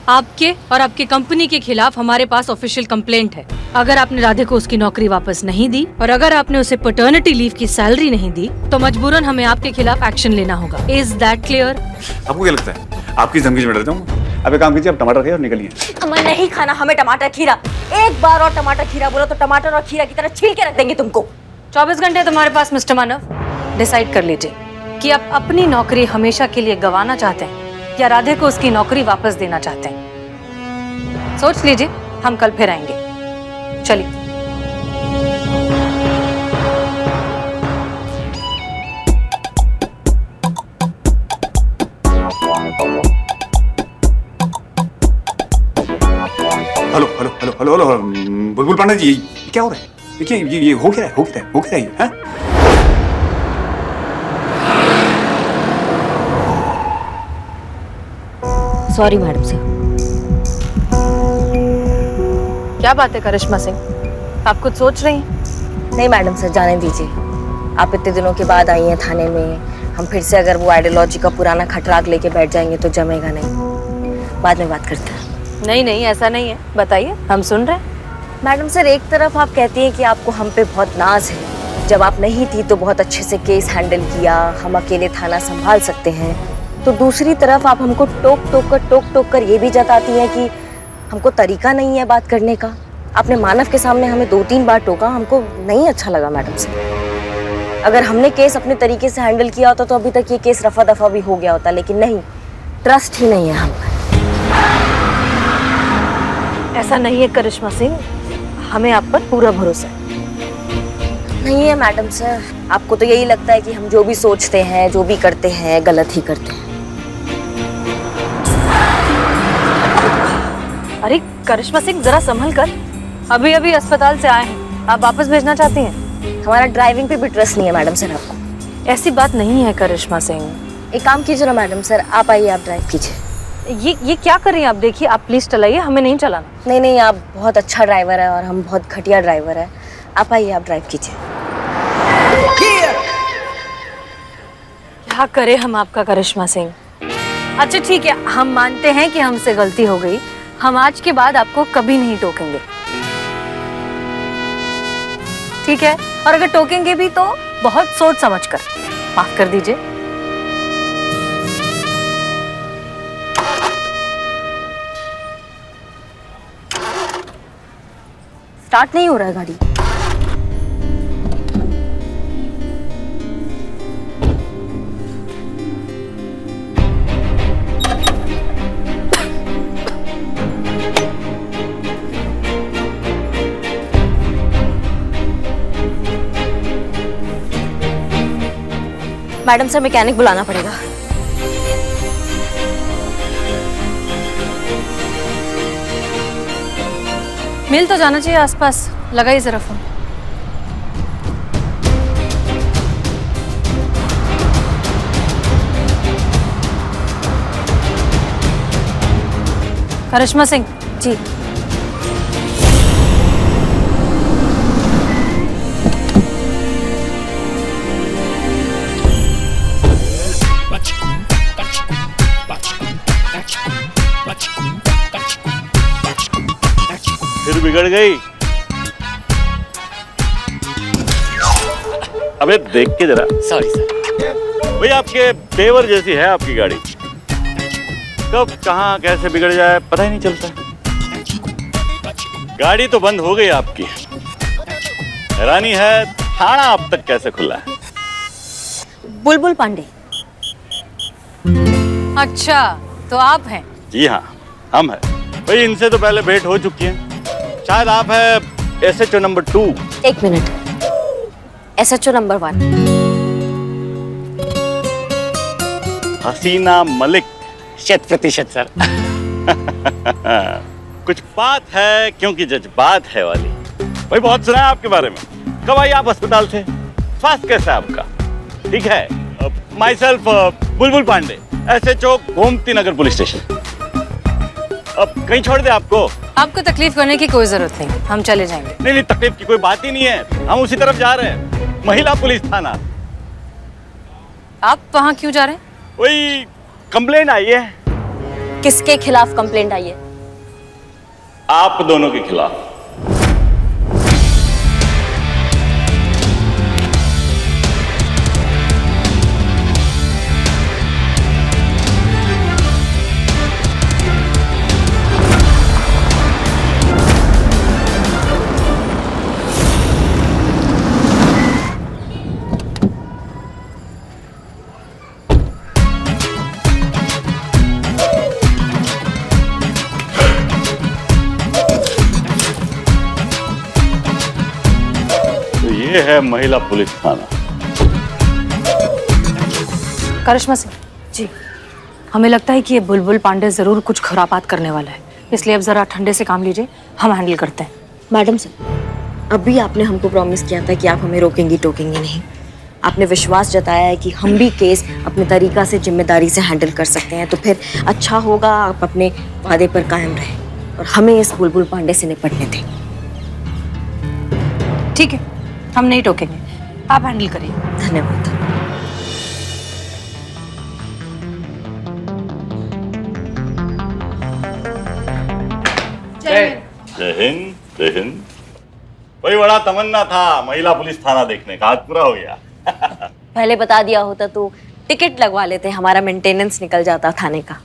आपके और आपकी कंपनी के खिलाफ हमारे पास ऑफिशियल कंप्लेंट है। अगर आपने राधे को उसकी नौकरी वापस नहीं दी और अगर आपने उसे पैटर्निटी लीव की सैलरी नहीं दी तो मजबूरन हमें आपके खिलाफ एक्शन लेना होगा। Is that clear? आपको क्या लगता है आपकी धमकी में डर जाऊंगा? अब एक काम कीजिए, आप टमाटर खाइए और निकलिए। हमें नहीं खाना, हमें टमाटर खीरा। एक बार और टमाटर खीरा बोलो तो टमाटर और खीरा की तरह छील के रख देंगे तुमको। 24 घंटे तुम्हारे पास मिस्टर मानव। डिसाइड कर लीजिए कि आप अपनी नौकरी हमेशा के लिए गंवाना चाहते हैं या राधे को उसकी नौकरी वापस देना चाहते हैं। सोच लीजिए, हम कल फिर आएंगे। चलिए। Hello hello hello hello hello बुलबुल पांडे जी, ये क्या हो रहा है? देखिए ये हो क्या रहा है, हो क्या रहा है, हो क्या रहा है, हाँ? Sorry madam sir. क्या बात है करिश्मा सिंह, आप कुछ सोच रही हैं? नहीं मैडम सर, जाने दीजिए। आप इतने दिनों के बाद आई हैं थाने में, हम फिर से अगर वो आइडियोलॉजी का पुराना खटराग लेके बैठ जाएंगे तो जमेगा नहीं। बाद में बात करते हैं। नहीं नहीं, ऐसा नहीं है, बताइए, हम सुन रहे हैं। मैडम सर, एक तरफ आप कहती हैं कि आपको हम पे बहुत नाज है, जब आप नहीं थी तो बहुत अच्छे से केस हैंडल किया, हम अकेले थाना संभाल सकते हैं, तो दूसरी तरफ आप हमको टोक टोक कर ये भी जताती हैं कि हमको तरीका नहीं है बात करने का। आपने मानव के सामने हमें 2-3 बार टोका, हमको नहीं अच्छा लगा मैडम सर। अगर हमने केस अपने तरीके से हैंडल किया होता तो अभी तक ये केस रफा दफा भी हो गया होता, लेकिन नहीं, ट्रस्ट ही नहीं है हम पर। ऐसा नहीं है करिश्मा सिंह, हमें आप पर पूरा भरोसा है। नहीं है मैडम सर, आपको तो यही लगता है कि हम जो भी सोचते हैं, जो भी करते हैं, गलत ही करते हैं। अरे करिश्मा सिंह, जरा संभल कर, अभी अभी अस्पताल से आए हैं, आप वापस भेजना चाहती हैं? हमारा ड्राइविंग पे भी ट्रस्ट नहीं है मैडम सर आपको। ऐसी बात नहीं है करिश्मा सिंह। एक काम कीजिए ना मैडम सर, आप आइए, आप ड्राइव कीजिए। ये क्या कर रही हैं आप? देखिए, आप प्लीज चलाइए, हमें नहीं चलाना। नहीं नहीं, आप बहुत अच्छा ड्राइवर है और हम बहुत घटिया ड्राइवर है। आप आइए, आप ड्राइव कीजिए। क्या करे हम आपका करिश्मा सिंह। अच्छा ठीक है, हम मानते हैं कि हमसे गलती हो गई, हम आज के बाद आपको कभी नहीं टोकेंगे, ठीक है? और अगर टोकेंगे भी तो बहुत सोच समझ कर। माफ कर दीजिए। स्टार्ट नहीं हो रहा है गाड़ी। मैडम सर, मैकेनिक बुलाना पड़ेगा। मिल तो जाना चाहिए आसपास, लगाइए जरा फोन। करिश्मा सिंह जी। फिर बिगड़ गई। अबे देख के जरा। Sorry sir. भाई आपके तेवर जैसी है आपकी गाड़ी, कब कहाँ कैसे बिगड़ जाए पता ही नहीं चलता। गाड़ी तो बंद हो गई आपकी, हैरानी है थाना अब तक कैसे खुला है। बुलबुल पांडे। अच्छा, तो आप हैं? जी हाँ, हम हैं। भाई इनसे तो पहले भेंट हो चुकी है, शायद आप है SHO नंबर 2। एक मिनट, SHO नंबर 1। हसीना मलिक। 100% सर। कुछ बात है क्योंकि जज्बात है वाली। भाई बहुत सुना है आपके बारे में। कब आई आप अस्पताल से? स्वास्थ्य कैसा है आपका? ठीक है। My self Bulbul Pandey, SHO Gomti Nagar police station. अब कहीं छोड़ दे आपको? आपको तकलीफ करने की कोई जरूरत नहीं, हम चले जाएंगे। नहीं नहीं, तकलीफ की कोई बात ही नहीं है, हम उसी तरफ जा रहे हैं, महिला पुलिस थाना। आप वहाँ क्यों जा रहे हैं? वही कंप्लेंट आई है। किसके खिलाफ कंप्लेंट आई है? आप दोनों के खिलाफ। ये है महिला पुलिस थाना। करिश्मा सिंह जी, हमें लगता है कि ये बुलबुल पांडे जरूर कुछ खुरापात करने वाला है, इसलिए अब जरा ठंडे से काम लीजिए, हम हैंडल करते हैं। मैडम सर, अभी आपने हमको प्रॉमिस किया था कि आप हमें रोकेंगी टोकेंगी नहीं। आपने विश्वास जताया है कि हम भी केस अपने तरीका से जिम्मेदारी से हैंडल कर सकते हैं, तो फिर अच्छा होगा आप अपने वादे पर कायम रहें और हमें इस बुलबुल पांडे से निपटने दें। ठीक है, हम नहीं टोकेंगे, आप हैंडल करिए। धन्यवाद। जय हिंद, जय हिंद। वही बड़ा तमन्ना था महिला पुलिस थाना देखने का, आज पूरा हो गया। पहले बता दिया होता तो टिकट लगवा लेते, हमारा मेंटेनेंस निकल जाता थाने का।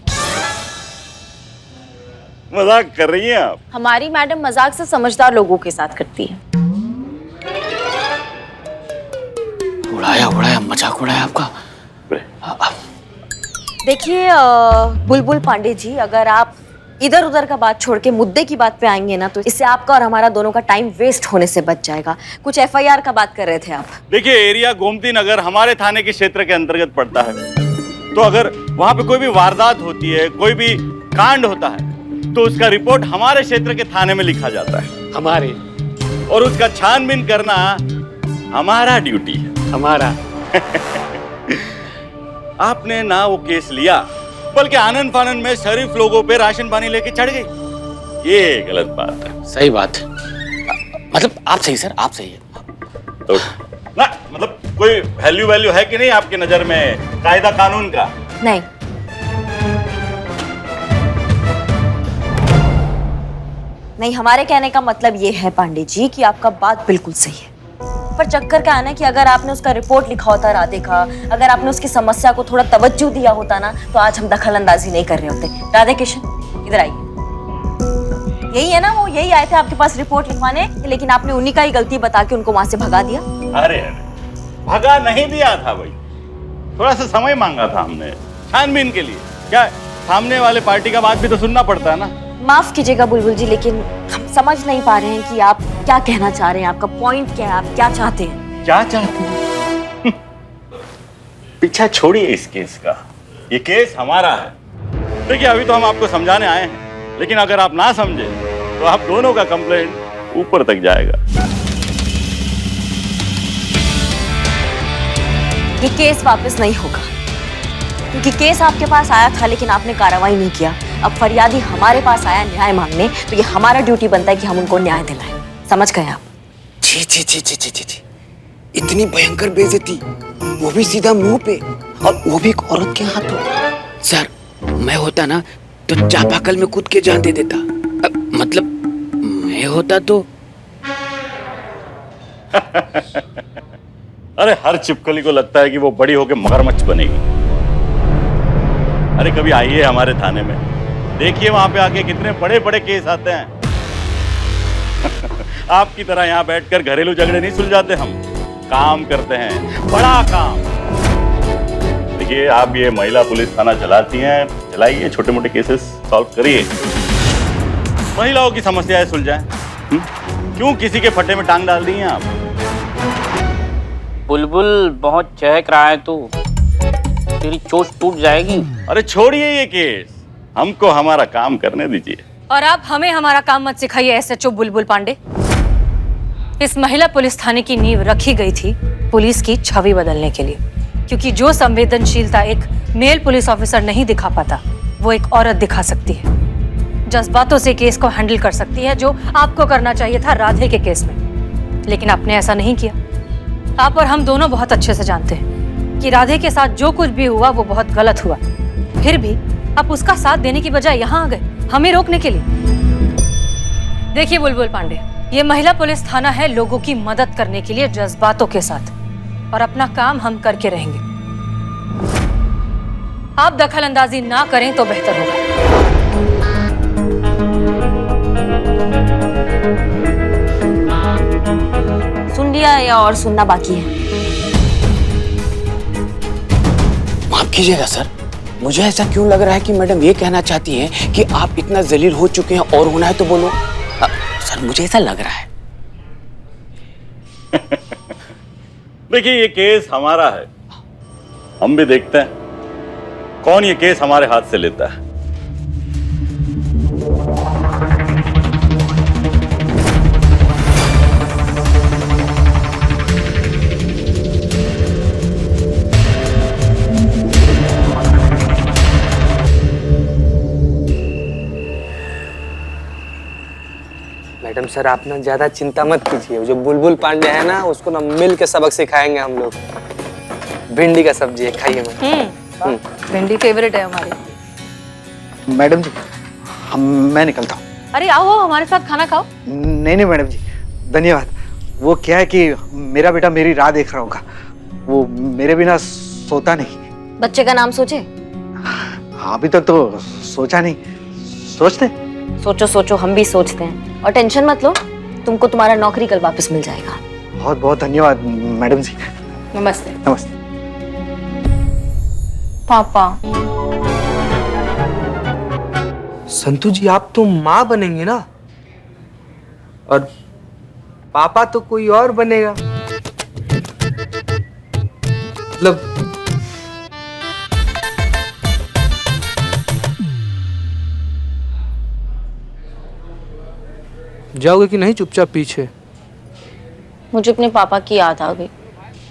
मजाक कर रही हैं आप? हमारी मैडम मजाक से समझदार लोगों के साथ करती है। उड़ाया मजाक उड़ाया आपका। देखिए बुलबुल पांडे जी, अगर आप इधर उधर का बात छोड़ के मुद्दे की बात पे आएंगे ना, तो इससे आपका और हमारा दोनों का टाइम वेस्ट होने से बच जाएगा। कुछ FIR का बात कर रहे थे आप। देखिए, एरिया गोमती नगर हमारे थाने के क्षेत्र के अंतर्गत पड़ता है, तो अगर वहां पे कोई भी वारदात होती है, कोई भी कांड होता है, तो उसका रिपोर्ट हमारे क्षेत्र के थाने में लिखा जाता है। हमारे और उसका छानबीन करना हमारा ड्यूटी है। हमारा आपने ना वो केस लिया, बल्कि आनंद फानन में शरीफ लोगों पे राशन पानी लेके चढ़ गई। ये गलत बात है। सही बात। मतलब आप सही सर, आप सही है। तो ना मतलब कोई वैल्यू है कि नहीं आपकी नजर में कायदा कानून का? नहीं, नहीं, हमारे कहने का मतलब ये है पांडे जी कि आपका बात बिल्कुल सही है, पर चक्कर क्या है ना कि अगर आपने उसका रिपोर्ट लिखा होता राधे का, अगर आपने उसकी समस्या को थोड़ा तवज्जो दिया होता ना, तो आज हम दखल अंदाजी नहीं कर रहे होते। राधे किशन, इधर आइए। यही है ना, वो यही आए थे आपके पास रिपोर्ट लिखवाने, लेकिन आपने उन्हीं का ही गलती बता के उनको वहां से भगा दिया। अरे भगा नहीं दिया था भाई, थोड़ा सा समय मांगा था हमने छानबीन के लिए। क्या सामने वाले पार्टी का बात भी तो सुनना पड़ता है ना। माफ कीजिएगा बुलबुल जी, लेकिन हम समझ नहीं पा रहे हैं कि आप क्या कहना चाह रहे हैं, आपका पॉइंट क्या है, आप क्या चाहते हैं? क्या चाहते हैं? पीछा छोड़िए इस केस का, ये केस हमारा है। देखिए, अभी तो हम आपको समझाने आए हैं, लेकिन अगर आप ना समझे तो आप दोनों का कंप्लेंट ऊपर तक जाएगा। ये केस वापस नहीं होगा, क्योंकि केस आपके पास आया था लेकिन आपने कार्रवाई नहीं किया। अब फरियादी हमारे पास आया न्याय मांगने, तो ये हमारा ड्यूटी बनता है कि हम उनको न्याय दिलाएं। समझ गए आप? छी छी छी छी छी छी, इतनी भयंकर बेइज्जती, वो भी सीधा मुंह पे, और वो भी एक औरत के हाथों। सर, मैं होता ना तो चापाकल में कूद के जान दे देता। मतलब मैं होता तो अरे हर चिपकली को लगता है कि वो बड़ी होकर मगरमच्छ बनेगी। अरे कभी आइए हमारे थाने में, देखिए वहां पे आके कितने बड़े बड़े केस आते हैं। आपकी तरह यहाँ बैठकर घरेलू झगड़े नहीं सुलझाते, हम काम करते हैं, बड़ा काम। देखिए, आप ये महिला पुलिस थाना चलाती हैं, चलाइए, छोटे मोटे केसेस सॉल्व करिए, महिलाओं की समस्याएं सुलझाएं। क्यों किसी के फट्टे में टांग डाल दी हैं आप? बुलबुल बहुत चहक रहा है, तो तेरी चोट टूट जाएगी। अरे छोड़िए ये केस, हमको हमारा काम करने दीजिए। और आप हमें हमारा काम मत सिखाइए SHO बुलबुल पांडे। इस महिला पुलिस थाने की नींव रखी गई थी पुलिस की छवि बदलने के लिए, क्योंकि जो संवेदनशीलता एक मेल पुलिस ऑफिसर नहीं दिखा पाता, वो एक औरत दिखा सकती है। जज्बातों से केस को हैंडल कर सकती है, जो आपको करना चाहिए था राधे के केस में, लेकिन आपने ऐसा नहीं किया। आप और हम दोनों बहुत अच्छे से जानते हैं कि राधे के साथ जो कुछ भी हुआ वो बहुत गलत हुआ। फिर भी आप उसका साथ देने की बजाय यहाँ आ गए हमें रोकने के लिए। देखिए बुलबुल पांडे, ये महिला पुलिस थाना है लोगों की मदद करने के लिए जज्बातों के साथ, और अपना काम हम करके रहेंगे। आप दखल अंदाजी ना करें तो बेहतर होगा। सुन लिया या और सुनना बाकी है? माफ कीजिएगा सर, मुझे ऐसा क्यों लग रहा है कि मैडम ये कहना चाहती हैं कि आप इतना जलील हो चुके हैं और होना है तो बोलो। सर मुझे ऐसा लग रहा है। देखिए ये केस हमारा है, हम भी देखते हैं कौन ये केस हमारे हाथ से लेता है। मैडम सर आप ना ज्यादा चिंता मत कीजिए, जो बुलबुल पांडे है ना उसको ना मिल के सबक सिखाएंगे हम लोग। भिंडी का सब्जी है, खाइए मैम। भिंडी फेवरेट है हमारी। मैडम जी मैं निकलता हूँ। अरे आओ हमारे साथ खाना खाओ। नहीं मैडम जी धन्यवाद। वो क्या है कि मेरा बेटा मेरी राह देख रहा होगा, वो मेरे बिना सोता नहीं। बच्चे का नाम सोचे? अभी तक तो सोचा नहीं, सोचते। सोचो सोचो, हम भी सोचते हैं। और टेंशन मत लो, तुमको तुम्हारा नौकरी कल वापस मिल जाएगा। बहुत बहुत धन्यवाद मैडम जी। नमस्ते। नमस्ते। पापा संतू जी आप तो माँ बनेंगे ना, और पापा तो कोई और बनेगा। मतलब जाओगे कि नहीं चुपचाप पीछे? मुझे अपने पापा की याद आ गई।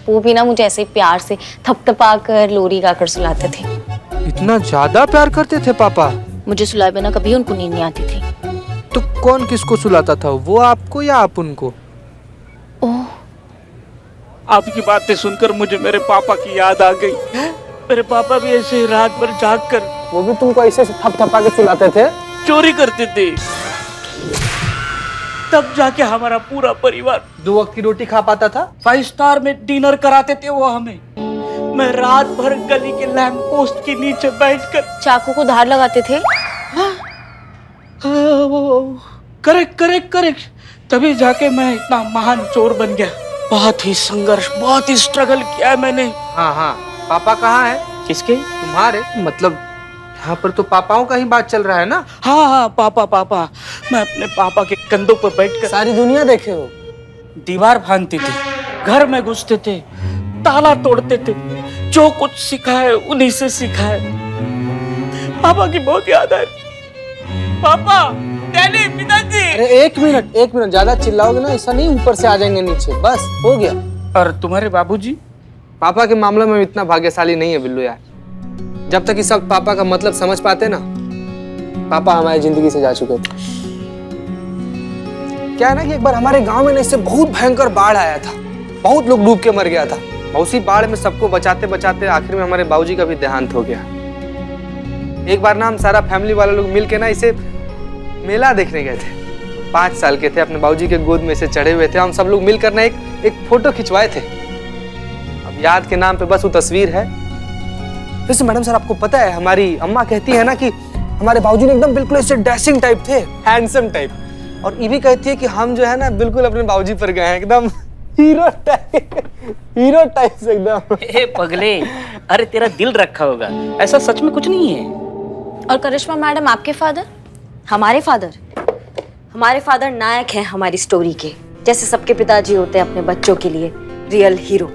वो भी ना मुझे ऐसे ही प्यार से थपथपा कर लोरी गाकर सुलाते थे। इतना ज्यादा प्यार करते थे पापा? मुझे सुलाए बिना कभी उनको नींद नहीं आती थी। तो कौन किसको सुलाता था, वो आपको या आप उनको? ओह, आपकी बातें सुनकर मुझे मेरे पापा की याद आ गई। मेरे पापा भी ऐसे ही रात भर जाग कर वो भी तुमको ऐसे थपथपा के सुलाते थे? चोरी करते थे, तब जाके हमारा पूरा परिवार 2 वक्त की रोटी खा पाता था। 5 स्टार में डिनर कराते थे वो हमें। मैं रात भर गली के लैंप पोस्ट के नीचे बैठकर चाकू को धार लगाते थे। करेक्ट करेक्ट करेक्ट, तभी जाके मैं इतना महान चोर बन गया। बहुत ही संघर्ष, बहुत ही स्ट्रगल किया है मैंने। हाँ हाँ, पापा कहाँ है? किसके? तुम्हारे। मतलब यहाँ पर तो पापाओं का ही बात चल रहा है ना? हाँ हाँ, पापा पापा। मैं अपने पापा के कंधों पर बैठकर सारी दुनिया देखे हो। दीवार भांगते थे, घर में घुसते थे, ताला तोड़ते थे। जो कुछ सीखा है उन्हीं से सीखा है। पापा की बहुत याद है। पापा, डैडी, पिताजी। अरे एक मिनट ज्यादा चिल्लाओगे ना, ऐसा नहीं ऊपर से आ जाएंगे नीचे। बस हो गया। और तुम्हारे बाबूजी? पापा के मामले में इतना भाग्यशाली नहीं है बिल्लू यार। जब तक इस वक्त पापा का मतलब समझ पाते ना, पापा हमारी जिंदगी से जा चुके थे। क्या है ना कि एक बार हमारे गांव में इससे बहुत भयंकर बाढ़ आया था, बहुत लोग डूब के मर गया था। उसी बाढ़ में सबको बचाते बचाते आखिर में हमारे बाबूजी का भी देहांत हो गया। एक बार ना हम सारा फैमिली वाले लोग मिल के ना इसे मेला देखने गए थे। 5 साल के थे, अपने बाबूजी के गोद में से चढ़े हुए थे। हम सब लोग मिलकर ना एक फोटो खिंचवाए थे। अब याद के नाम पे बस वो तस्वीर है। वैसे मैडम सर आपको पता है, हमारी अम्मा कहती है ना कि हमारे बाबूजी ने एकदम बिल्कुल ऐसे डैशिंग टाइप थे, हैंडसम टाइप। और ये भी कहती है कि हम जो है ना बिल्कुल अपने बाबूजी पर गए हैं, एकदम हीरो टाइप से एकदम। ए पगले, अरे तेरा दिल रखा होगा, ऐसा सच में कुछ नहीं है। और करिश्मा मैडम आपके फादर? हमारे फादर नायक हैं हमारी स्टोरी के। जैसे सबके पिताजी होते हैं अपने बच्चों के लिए रियल हीरो।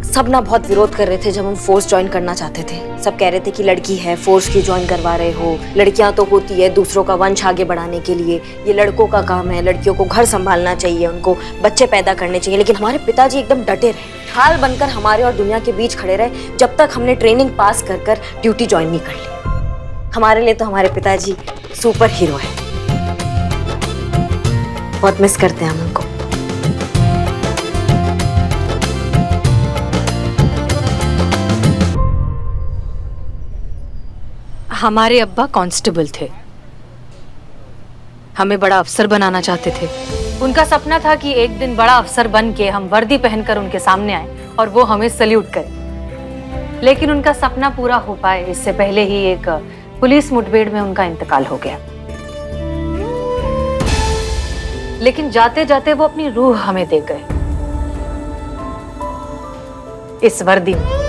सब ना बहुत विरोध कर रहे थे जब हम फोर्स ज्वाइन करना चाहते थे। सब कह रहे थे कि लड़की है, फोर्स क्यों ज्वाइन करवा रहे हो, लड़कियां तो होती है दूसरों का वंश आगे बढ़ाने के लिए, ये लड़कों का काम है, लड़कियों को घर संभालना चाहिए, उनको बच्चे पैदा करने चाहिए। लेकिन हमारे पिताजी एकदम डटे रहे, ढाल बनकर हमारे और दुनिया के बीच खड़े रहे जब तक हमने ट्रेनिंग पास कर ड्यूटी ज्वाइन नहीं कर ली। हमारे लिए तो हमारे पिताजी सुपर हीरो है। बहुत मिस करते हैं हम उनको। हमारे अब्बा कांस्टेबल थे, हमें बड़ा अफसर बनाना चाहते थे। उनका सपना था कि एक दिन बड़ा अफसर बन के हम वर्दी पहनकर उनके सामने आए और वो हमें सल्यूट करें। लेकिन उनका सपना पूरा हो पाए इससे पहले ही एक पुलिस मुठभेड़ में उनका इंतकाल हो गया। लेकिन जाते जाते वो अपनी रूह हमें दे गए इस वर्दी में।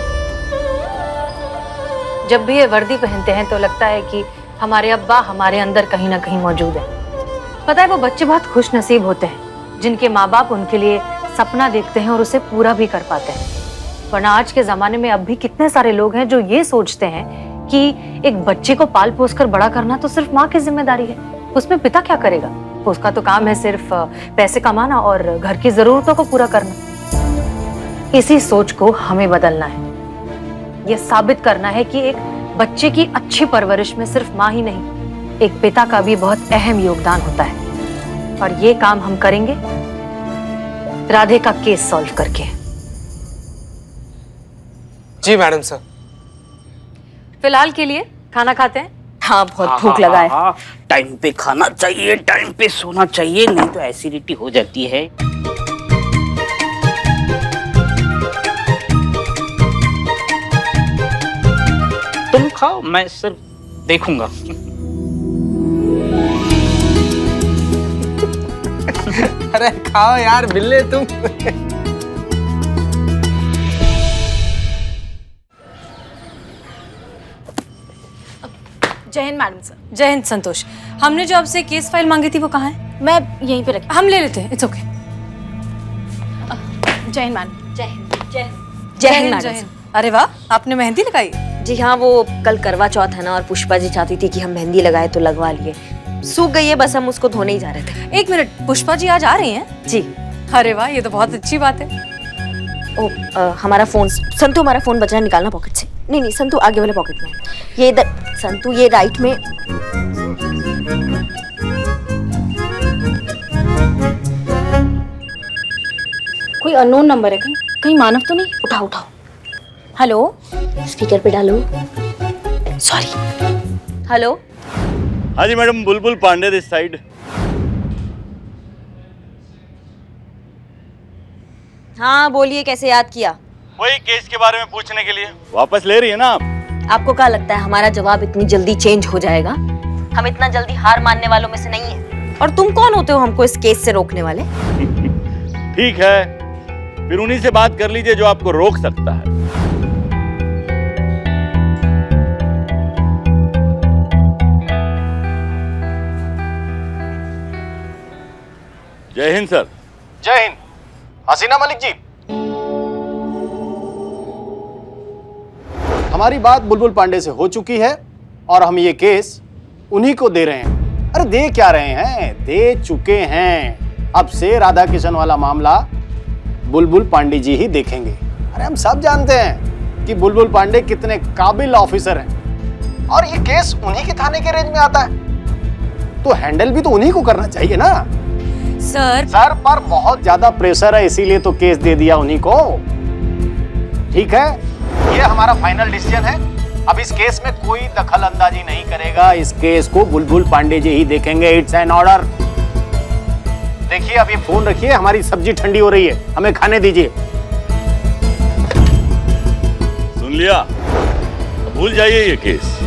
जब भी ये वर्दी पहनते हैं तो लगता है कि हमारे अब्बा हमारे अंदर कहीं ना कहीं मौजूद है। पता है, वो बच्चे बहुत खुश नसीब होते हैं जिनके माँ बाप उनके लिए सपना देखते हैं और उसे पूरा भी कर पाते हैं। वरना आज के जमाने में अब भी कितने सारे लोग हैं जो ये सोचते हैं कि एक बच्चे को पाल पोस कर बड़ा करना तो सिर्फ माँ की जिम्मेदारी है, उसमें पिता क्या करेगा, उसका तो काम है सिर्फ पैसे कमाना और घर की जरूरतों को पूरा करना। इसी सोच को हमें बदलना है। यह साबित करना है कि एक बच्चे की अच्छी परवरिश में सिर्फ माँ ही नहीं, एक पिता का भी बहुत अहम योगदान होता है। और ये काम हम करेंगे राधे का केस सॉल्व करके। जी मैडम सर। फिलहाल के लिए खाना खाते हैं। हाँ, बहुत भूख लगा है। टाइम पे खाना चाहिए, टाइम पे सोना चाहिए, नहीं तो एसिडिटी हो जाती है। तुम खाओ, मैं सिर्फ देखूंगा। अरे खाओ यार बिल्ले तुम। जय हिंद मैडम सर। जय हिंद संतोष। हमने जो आपसे केस फाइल मांगी थी वो कहाँ है? मैं यहीं पे रखी। हम ले लेते हैं, इट्स ओके। जय हिंद मैडम। जय हिंद। जय हिंद। जय हिंद मैडम सर। अरे वाह, आपने मेहंदी लगाई? जी हाँ, वो कल करवा चौथ है ना और पुष्पा जी चाहती थी कि हम मेहंदी लगाए तो लगवा लिए। सूख गई है, बस हम उसको धोने ही जा रहे थे। एक मिनट, पुष्पा जी आज आ रही हैं? जी। अरे वाह, ये तो बहुत अच्छी बात है। हमारा फोन, संतु हमारा फोन बचा है, निकालना पॉकेट से। नहीं संतु आगे वाले पॉकेट में, ये इधर। संतु ये राइट में। कोई अननोन नंबर है, कहीं मानव तो नहीं? उठाओ उठाओ, हेलो, स्पीकर पे डालो। सॉरी। हेलो। हाँ जी madam, Bulbul Pandey this side. हाँ बोलिए, कैसे याद किया? वही केस के बारे में पूछने के लिए। वापस ले रही है ना आप? आपको क्या लगता है हमारा जवाब इतनी जल्दी चेंज हो जाएगा? हम इतना जल्दी हार मानने वालों में से नहीं है। और तुम कौन होते हो हमको इस केस से रोकने वाले? ठीक है, फिर उन्हीं से बात कर लीजिए जो आपको रोक सकता है। जय हिंद सर। जय हिंद। हसीना मलिक जी, हमारी बात बुलबुल पांडे से हो चुकी है और हम ये केस उन्हीं को दे रहे हैं। अरे दे क्या रहे हैं, दे चुके हैं। अब से राधा किशन वाला मामला बुलबुल पांडे जी ही देखेंगे। अरे हम सब जानते हैं कि बुलबुल पांडे कितने काबिल ऑफिसर हैं और ये केस उन्हीं के थाने के रेंज में आता है, तो हैंडल भी तो उन्हीं को करना चाहिए ना। सर पर बहुत ज्यादा प्रेशर है, इसीलिए तो केस दे दिया उन्हीं को। ठीक है, ये हमारा फाइनल डिसीजन है। अब इस केस में कोई दखल अंदाजी नहीं करेगा, इस केस को बुलबुल पांडे जी ही देखेंगे। It's an order. देखिए, अब ये फोन रखिए, हमारी सब्जी ठंडी हो रही है, हमें खाने दीजिए। सुन लिया, भूल जाइए ये केस।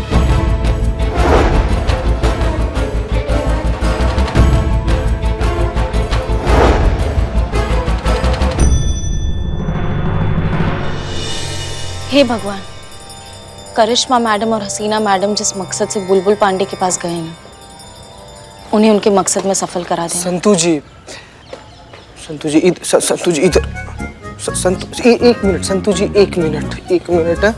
हे भगवान, करिश्मा मैडम और हसीना मैडम जिस मकसद से बुलबुल पांडे के पास गए ना, उन्हें उनके मकसद में सफल करा देना। संतु जी इधर। एक मिनट संतु जी, एक मिनट है।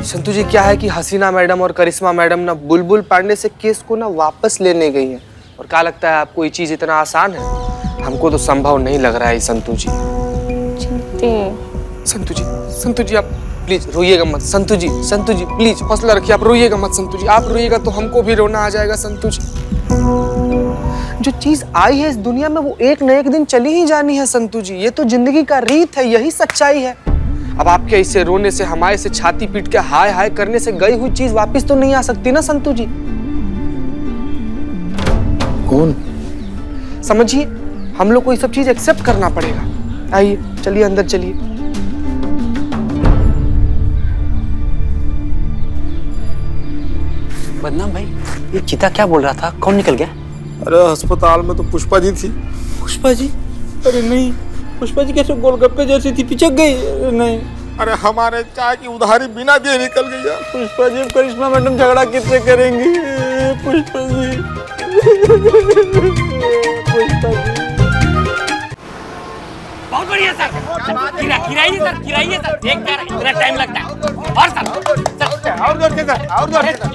संतु जी, क्या है कि हसीना मैडम और करिश्मा मैडम ना बुलबुल पांडे से केस को ना वापस लेने गई हैं। और क्या लगता है आपको ये चीज इतना आसान है? हमको तो संभव नहीं लग रहा है संतु जी। संतु जी आप प्लीज रोइएगा मत। संतु जी प्लीज हौसला रखिए, आप रोइएगा मत। संतु जी, आप रोइएगा तो हमको भी रोना आ जाएगा। संतु जी, जो चीज आई है इस दुनिया में वो एक न एक दिन चली ही जानी है। संतु जी, ये तो जिंदगी का रीत है, यही सच्चाई है। अब आपके ऐसे रोने से, हमारे से छाती पीट के हाय हाय करने से गई हुई चीज वापस तो नहीं आ सकती ना संतू जी। कौन? समझिए, हम लोग को ये सब चीज एक्सेप्ट करना पड़ेगा। आइए, चलिए अंदर चलिए। बदनाम भाई, ये चीता क्या बोल रहा था? कौन निकल गया? अरे अस्पताल में तो पुष्पा जी थी। पुष्पा जी? अरे नहीं, पुष्पा जी कैसे गोलगप्पे जैसी थी, पिचक गई? नहीं। अरे हमारे चाय की उधारी बिना दिए निकल गई यार। पुष्पा जी, करिश्मा मैडम झगड़ा किससे करेंगी? पुष्पा जी, पुष्पा जी। बहुत बढ़िया सर। गिराइए सर, गिराइए सर। देख यार, इतना टाइम लगता है। और सर, और जोर से सर, और जोर से सर,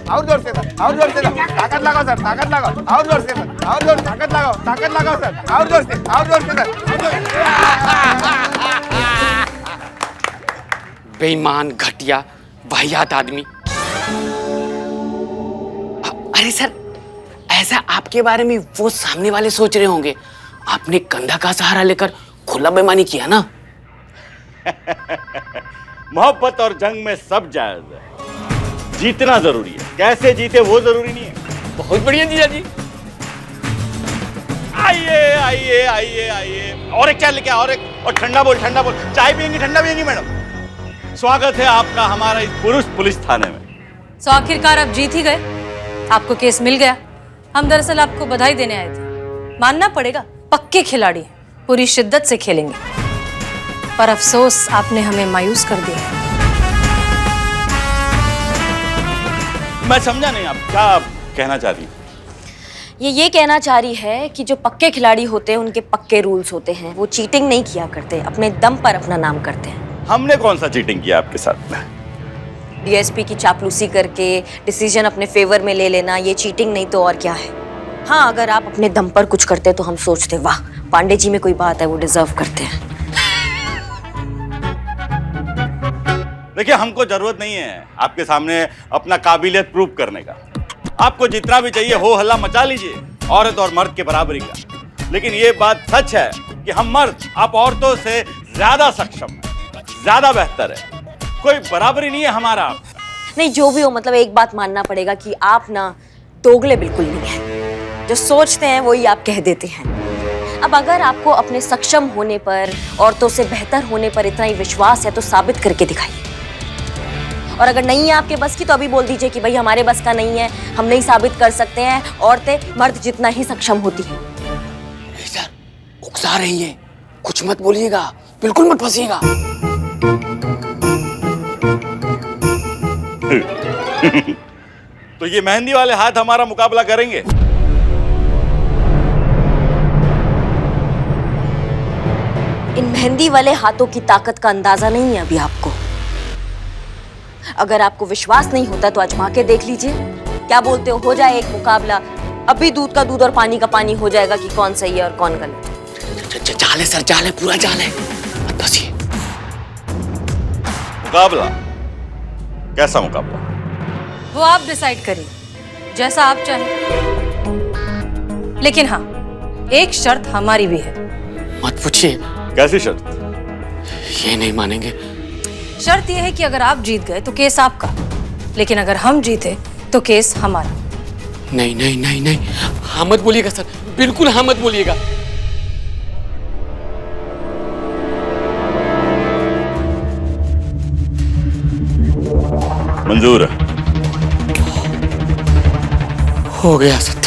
और जोर से सर, और जोर से सर। ताकत लगाओ सर, ताकत लगाओ, और जोर से सर, और जोर, ताकत लगाओ सर, और जोर से, और जोर से सर। बेईमान, घटिया, वाहियात आदमी। अरे सर, ऐसा आपके बारे में वो सामने वाले सोच रहे होंगे। आपने कंधा का सहारा लेकर खुला बेईमानी किया ना। मोहब्बत और जंग में सब जायज है। जीतना जरूरी है, कैसे जीते वो जरूरी नहीं है। बहुत बढ़िया जीजा जी। आइए आइए आइए आइए, और एक चाय लेके आओ, और ठंडा बोल, ठंडा बोल। चाय पियेंगी, ठंडा पियेंगी मैडम? स्वागत है आपका हमारा इस पुरुष पुलिस थाने में। सो आखिरकार आप जीत ही गए, आपको केस मिल गया। हम दरअसल आपको बधाई देने आए थे। मानना पड़ेगा, पक्के खिलाड़ी हैं, पूरी शिद्दत से खेलेंगे। पर अफसोस आपने हमें मायूस कर दिया। मैं समझा नहीं, आप क्या कहना चाह रही हैं? ये कहना चाह रही है कि जो पक्के खिलाड़ी होते हैं उनके पक्के रूल्स होते हैं। वो चीटिंग नहीं किया करते, अपने दम पर अपना नाम करते हैं। हमने कौन सा चीटिंग किया आपके साथ में? डीएसपी की चापलूसी करके डिसीजन अपने फेवर में ले लेना, ये चीटिंग नहीं तो और क्या है। हाँ, अगर आप अपने दम पर कुछ करते तो हम सोचते वाह, पांडे जी में कोई बात है, वो डिजर्व करते हैं। देखिए, हमको जरूरत नहीं है आपके सामने अपना काबिलियत प्रूव करने का। आपको जितना भी चाहिए हो हल्ला मचा लीजिए, औरत और मर्द के बराबरी का। लेकिन ये बात सच है कि हम मर्द आप औरतों से ज्यादा सक्षम हैं, ज्यादा बेहतर है। कोई बराबरी नहीं है हमारा। नहीं, जो भी हो, मतलब एक बात मानना पड़ेगा कि आप ना दोगले बिल्कुल नहीं हैं। जो सोचते हैं वही आप कह देते हैं। अब अगर आपको अपने सक्षम होने पर, औरतों से बेहतर होने पर इतना ही विश्वास है तो साबित करके दिखाइए। और अगर नहीं है आपके बस की तो अभी बोल दीजिए कि भाई हमारे बस का नहीं है, हम नहीं साबित कर सकते हैं। औरतें मर्द जितना ही सक्षम होती हैं। सर, उकसा रही हैं, कुछ मत बोलिएगा, बिल्कुल मत फंसिएगा। तो ये मेहंदी वाले हाथ हमारा मुकाबला करेंगे? इन मेहंदी वाले हाथों की ताकत का अंदाजा नहीं है अभी आपको। अगर आपको विश्वास नहीं होता तो आजमा के देख लीजिए। क्या बोलते हो जाए एक मुकाबला? अभी दूध का दूध और पानी का पानी हो जाएगा कि कौन सही है और कौन गलत। जाल है सर, जाल है, पूरा जाल है, मत फंसिए। मुकाबला? कैसा मुकाबला? वो आप डिसाइड करिए, जैसा आप चाहें। लेकिन हाँ, एक शर्त हमारी भी है। मत पूछिए। कैसी शर्त? ये नहीं मानेंगे। शर्त यह है कि अगर आप जीत गए तो केस आपका, लेकिन अगर हम जीते तो केस हमारा। नहीं नहीं नहीं नहीं, हाँ मत बोलिएगा सर, बिल्कुल हाँ मत बोलिएगा। मंजूर है। हो गया सत्य।